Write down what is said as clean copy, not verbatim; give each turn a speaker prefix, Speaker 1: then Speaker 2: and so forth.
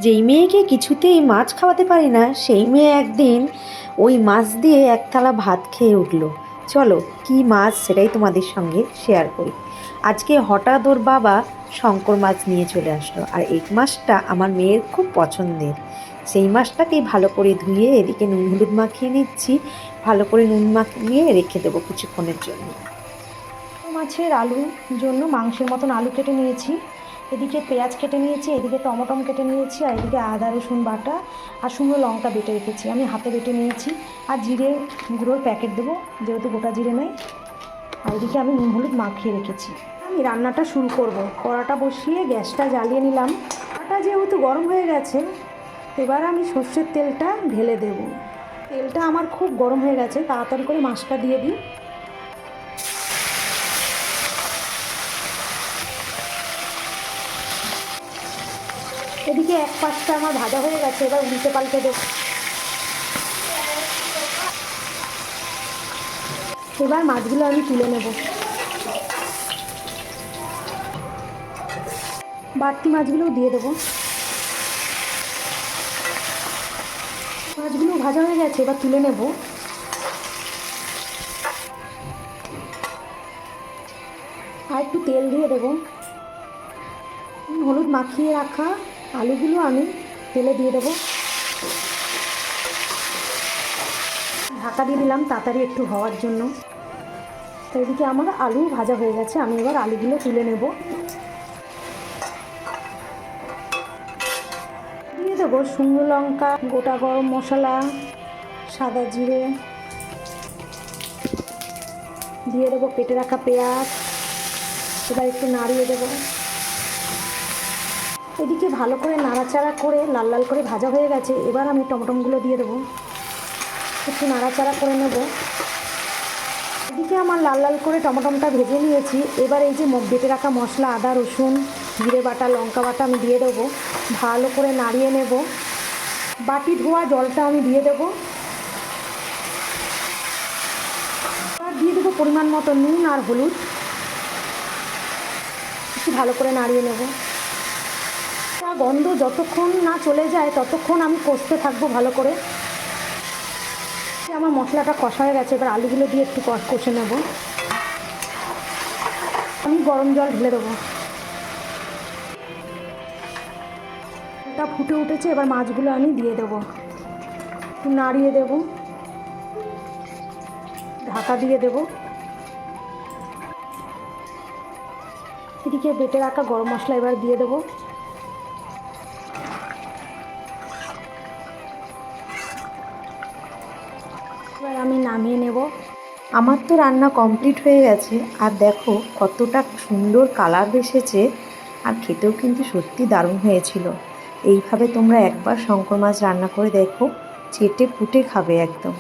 Speaker 1: যেই মেয়েকে কিছুতেই মাছ খাওয়াতে পারি না সেই মেয়ে একদিন ওই মাছ দিয়ে এক থালা ভাত খেয়ে উঠলো। চলো কি মাছ সেটাই তোমাদের সঙ্গে শেয়ার করি। আজকে হঠাৎ ওর বাবা শঙ্কর মাছ নিয়ে চলে আসলো, আর এই মাছটা আমার মেয়ের খুব পছন্দের। সেই মাছটাকেই ভালো করে ধুয়ে এদিকে নুন হলুদ মাখিয়ে নিচ্ছি। ভালো করে নুন মাখিয়ে রেখে দেবো কিছুক্ষণের জন্য।
Speaker 2: মাছের আলুর জন্য মাংসের মতন আলু কেটে নিয়েছি, এদিকে পেঁয়াজ কেটে নিয়েছি, এদিকে টমেটো কেটে নিয়েছি, আর এদিকে আদা রসুন বাটা আর শুকনো লঙ্কা বেটে রেখেছি, আমি হাতে বেটে নিয়েছি। আর জিরে গুঁড়োর প্যাকেট দেবো, যেহেতু গোটা জিরে নেই। আর এদিকে আমি নুন হলুদ মাখিয়ে রেখেছি। আমি রান্নাটা শুরু করব। কড়াটা বসিয়ে গ্যাসটা জ্বালিয়ে নিলাম। কড়াটা যেহেতু গরম হয়ে গেছে, এবার আমি সর্ষের তেলটা ঢেলে দেব। তেলটা আমার খুব গরম হয়ে গেছে, তাড়াতাড়ি করে মাছটা দিয়ে দিই। এদিকে এক পাশটা আমার ভাজা হয়ে গেছে, এবার উল্টে পাল্টে দেব। এবার মাছগুলো আমি তুলে নেব। বাড়তি মাছগুলোও দিয়ে দেবো। মাছগুলো ভাজা হয়ে গেছে, এবার তুলে নেব। আর একটু তেল দিয়ে দেবো। হলুদ মাখিয়ে রাখা আলুগুলো আমি তেলে দিয়ে দেবো। ঢাকা দিয়ে দিলাম তাড়াতাড়ি একটু হওয়ার জন্য। তো এদিকে আমার আলু ভাজা হয়ে গেছে, আমি এবার আলুগুলো তুলে নেব। দিয়ে দেবো শুকনো লঙ্কা, গোটা গরম মশলা, সাদা জিরে, দিয়ে দেবো কেটে রাখা পেঁয়াজ। এবার একটু নাড়িয়ে দেবো। এদিকে ভালো করে নাড়াচাড়া করে লাল লাল করে ভাজা হয়ে গেছে, এবার আমি টমেটোগুলো দিয়ে দেবো। একটু নাড়াচাড়া করে নেব। এদিকে আমার লাল লাল করে টমেটোটা ভেজে নিয়েছি, এবার এই যে বেটে রাখা মশলা আদা রসুন জিরে বাটা লঙ্কা বাটা আমি দিয়ে দেবো। ভালো করে নাড়িয়ে নেব। বাটি ধোয়া জলটা আমি দিয়ে দেবো। আর দিয়ে দেবো পরিমাণ মতো নুন আর হলুদ। একটু ভালো করে নাড়িয়ে নেব। গন্ধ যতক্ষণ না চলে যায় ততক্ষণ আমি কষতে থাকবো ভালো করে। আমার মশলাটা কষা হয়ে গেছে, এবার আলুগুলো দিয়ে একটু কষে নেব। আমি গরম জল ঢেলে দেবো। এটা ফুটে উঠেছে, এবার মাছগুলো আমি দিয়ে দেবো। একটু নাড়িয়ে দেব, ঢাকা দিয়ে দেব। এদিকে বেটে রাখা গরম মশলা এবার দিয়ে দেবো। এবার আমি নামিয়ে নেব।
Speaker 1: আমার তো রান্না কমপ্লিট হয়ে গেছে, আর দেখো কতটা সুন্দর কালার এসেছে, আর খেতেও কিন্তু সত্যি দারুণ হয়েছিল। এইভাবে তোমরা একবার শঙ্কর মাছ রান্না করে দেখো, চেটে পুটে খাবে একদম।